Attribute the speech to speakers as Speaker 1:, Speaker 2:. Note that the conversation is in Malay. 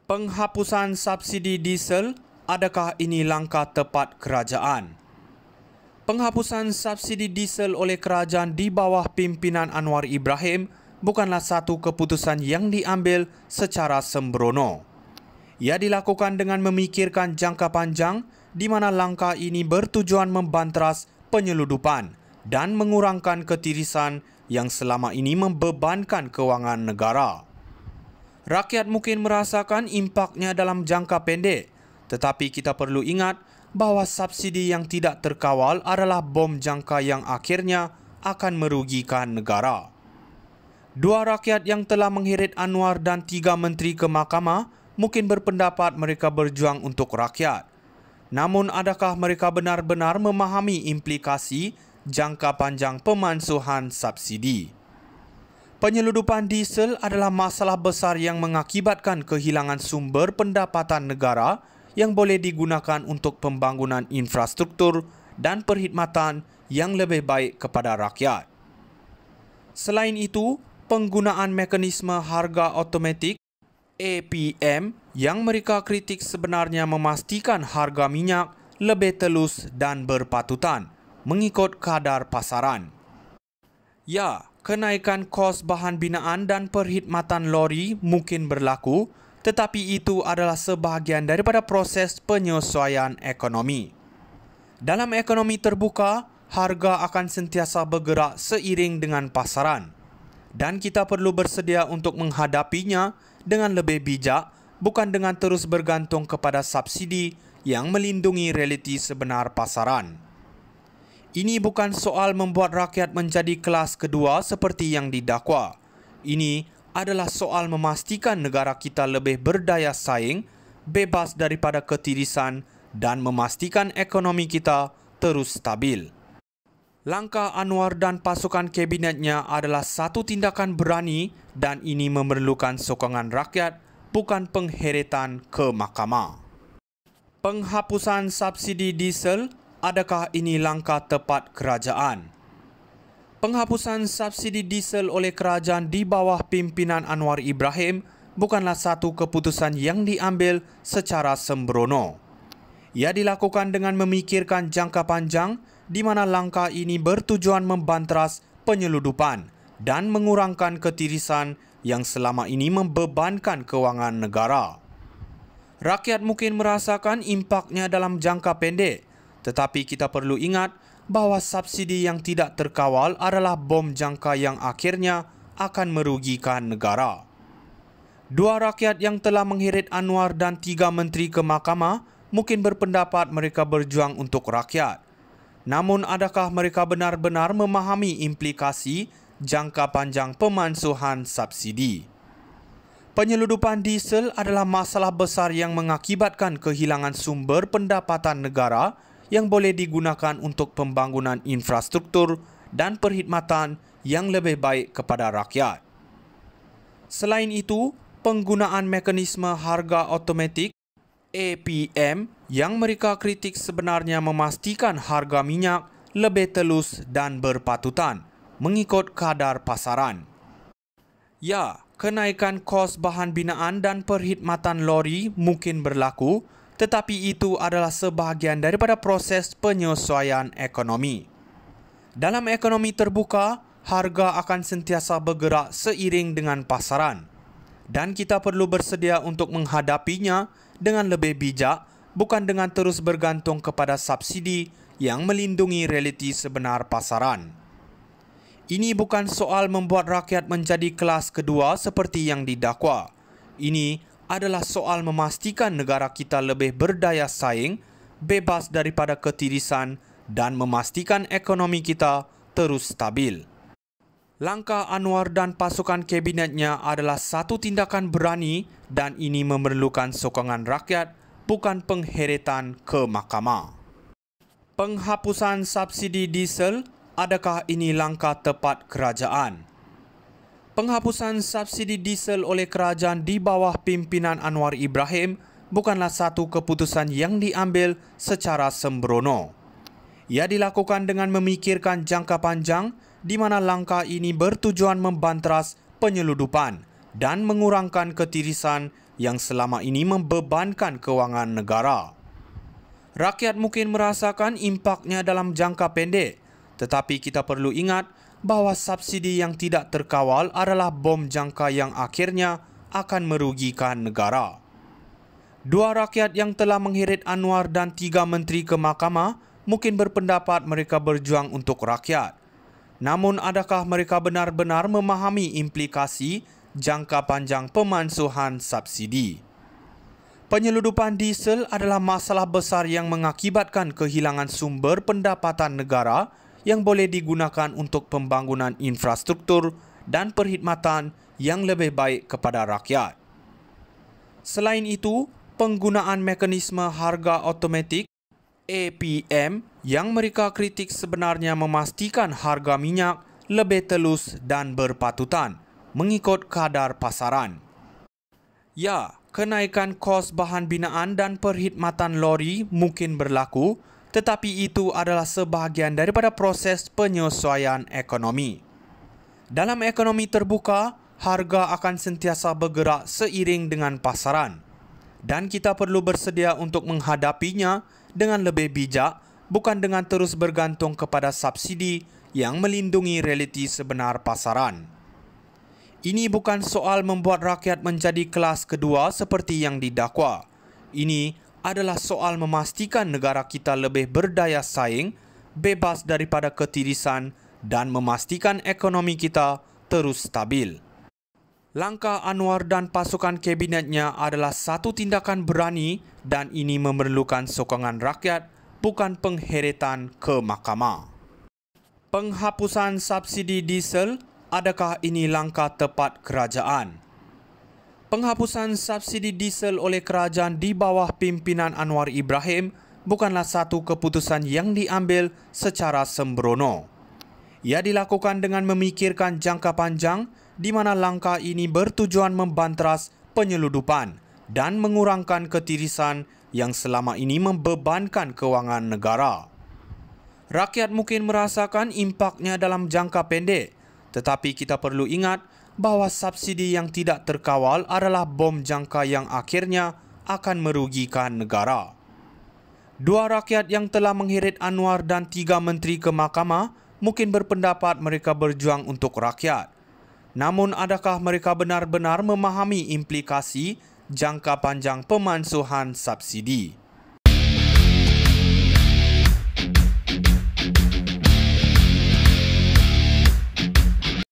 Speaker 1: Penghapusan subsidi diesel, adakah ini langkah tepat kerajaan? Penghapusan subsidi diesel oleh kerajaan di bawah pimpinan Anwar Ibrahim bukanlah satu keputusan yang diambil secara sembrono. Ia dilakukan dengan memikirkan jangka panjang di mana langkah ini bertujuan membanteras penyeludupan dan mengurangkan ketirisan yang selama ini membebankan kewangan negara. Rakyat mungkin merasakan impaknya dalam jangka pendek, tetapi kita perlu ingat bahawa subsidi yang tidak terkawal adalah bom jangka yang akhirnya akan merugikan negara. Dua rakyat yang telah mengheret Anwar dan 3 menteri ke mahkamah mungkin berpendapat mereka berjuang untuk rakyat. Namun adakah mereka benar-benar memahami implikasi jangka panjang pemansuhan subsidi? Penyeludupan diesel adalah masalah besar yang mengakibatkan kehilangan sumber pendapatan negara yang boleh digunakan untuk pembangunan infrastruktur dan perkhidmatan yang lebih baik kepada rakyat. Selain itu, penggunaan mekanisme harga automatik APM yang mereka kritik sebenarnya memastikan harga minyak lebih telus dan berpatutan mengikut kadar pasaran. Ya, kenaikan kos bahan binaan dan perkhidmatan lori mungkin berlaku, tetapi itu adalah sebahagian daripada proses penyesuaian ekonomi. Dalam ekonomi terbuka, harga akan sentiasa bergerak seiring dengan pasaran dan kita perlu bersedia untuk menghadapinya dengan lebih bijak, bukan dengan terus bergantung kepada subsidi yang melindungi realiti sebenar pasaran. Ini bukan soal membuat rakyat menjadi kelas kedua seperti yang didakwa. Ini adalah soal memastikan negara kita lebih berdaya saing, bebas daripada ketirisan dan memastikan ekonomi kita terus stabil. Langkah Anwar dan pasukan kabinetnya adalah satu tindakan berani dan ini memerlukan sokongan rakyat, bukan pengheretan ke mahkamah. Penghapusan subsidi diesel, adakah ini langkah tepat kerajaan? Penghapusan subsidi diesel oleh kerajaan di bawah pimpinan Anwar Ibrahim bukanlah satu keputusan yang diambil secara sembrono. Ia dilakukan dengan memikirkan jangka panjang di mana langkah ini bertujuan membanteras penyeludupan dan mengurangkan ketirisan yang selama ini membebankan kewangan negara. Rakyat mungkin merasakan impaknya dalam jangka pendek, tetapi kita perlu ingat bahawa subsidi yang tidak terkawal adalah bom jangka yang akhirnya akan merugikan negara. Dua rakyat yang telah mengheret Anwar dan 3 menteri ke mahkamah mungkin berpendapat mereka berjuang untuk rakyat. Namun adakah mereka benar-benar memahami implikasi jangka panjang pemansuhan subsidi? Penyeludupan diesel adalah masalah besar yang mengakibatkan kehilangan sumber pendapatan negara yang boleh digunakan untuk pembangunan infrastruktur dan perkhidmatan yang lebih baik kepada rakyat. Selain itu, penggunaan mekanisme harga automatik APM yang mereka kritik sebenarnya memastikan harga minyak lebih telus dan berpatutan mengikut kadar pasaran. Ya, kenaikan kos bahan binaan dan perkhidmatan lori mungkin berlaku, tetapi itu adalah sebahagian daripada proses penyesuaian ekonomi. Dalam ekonomi terbuka, harga akan sentiasa bergerak seiring dengan pasaran dan kita perlu bersedia untuk menghadapinya dengan lebih bijak, bukan dengan terus bergantung kepada subsidi yang melindungi realiti sebenar pasaran. Ini bukan soal membuat rakyat menjadi kelas kedua seperti yang didakwa. Ini adalah soal memastikan negara kita lebih berdaya saing, bebas daripada ketirisan dan memastikan ekonomi kita terus stabil. Langkah Anwar dan pasukan kabinetnya adalah satu tindakan berani dan ini memerlukan sokongan rakyat, bukan pengheretan ke mahkamah. Penghapusan subsidi diesel, adakah ini langkah tepat kerajaan? Penghapusan subsidi diesel oleh kerajaan di bawah pimpinan Anwar Ibrahim bukanlah satu keputusan yang diambil secara sembrono. Ia dilakukan dengan memikirkan jangka panjang di mana langkah ini bertujuan membanteras penyeludupan dan mengurangkan ketirisan yang selama ini membebankan kewangan negara. Rakyat mungkin merasakan impaknya dalam jangka pendek, tetapi kita perlu ingat bahawa subsidi yang tidak terkawal adalah bom jangka yang akhirnya akan merugikan negara. Dua rakyat yang telah mengheret Anwar dan 3 menteri ke mahkamah mungkin berpendapat mereka berjuang untuk rakyat. Namun adakah mereka benar-benar memahami implikasi jangka panjang pemansuhan subsidi? Penyeludupan diesel adalah masalah besar yang mengakibatkan kehilangan sumber pendapatan negara yang boleh digunakan untuk pembangunan infrastruktur dan perkhidmatan yang lebih baik kepada rakyat. Selain itu, penggunaan mekanisme harga automatik APM yang mereka kritik sebenarnya memastikan harga minyak lebih telus dan berpatutan mengikut kadar pasaran. Ya, kenaikan kos bahan binaan dan perkhidmatan lori mungkin berlaku, tetapi itu adalah sebahagian daripada proses penyesuaian ekonomi. Dalam ekonomi terbuka, harga akan sentiasa bergerak seiring dengan pasaran, dan kita perlu bersedia untuk menghadapinya dengan lebih bijak, bukan dengan terus bergantung kepada subsidi yang melindungi realiti sebenar pasaran. Ini bukan soal membuat rakyat menjadi kelas kedua seperti yang didakwa. Ini adalah soal memastikan negara kita lebih berdaya saing, bebas daripada ketirisan dan memastikan ekonomi kita terus stabil. Langkah Anwar dan pasukan kabinetnya adalah satu tindakan berani dan ini memerlukan sokongan rakyat, bukan pengheretan ke mahkamah. Penghapusan subsidi diesel. Adakah ini langkah tepat kerajaan? Penghapusan subsidi diesel oleh kerajaan di bawah pimpinan Anwar Ibrahim bukanlah satu keputusan yang diambil secara sembrono. Ia dilakukan dengan memikirkan jangka panjang di mana langkah ini bertujuan membanteras penyeludupan dan mengurangkan ketirisan yang selama ini membebankan kewangan negara. Rakyat mungkin merasakan impaknya dalam jangka pendek, tetapi kita perlu ingat bahawa subsidi yang tidak terkawal adalah bom jangka yang akhirnya akan merugikan negara. Dua rakyat yang telah mengheret Anwar dan 3 menteri ke mahkamah mungkin berpendapat mereka berjuang untuk rakyat. Namun adakah mereka benar-benar memahami implikasi jangka panjang pemansuhan subsidi?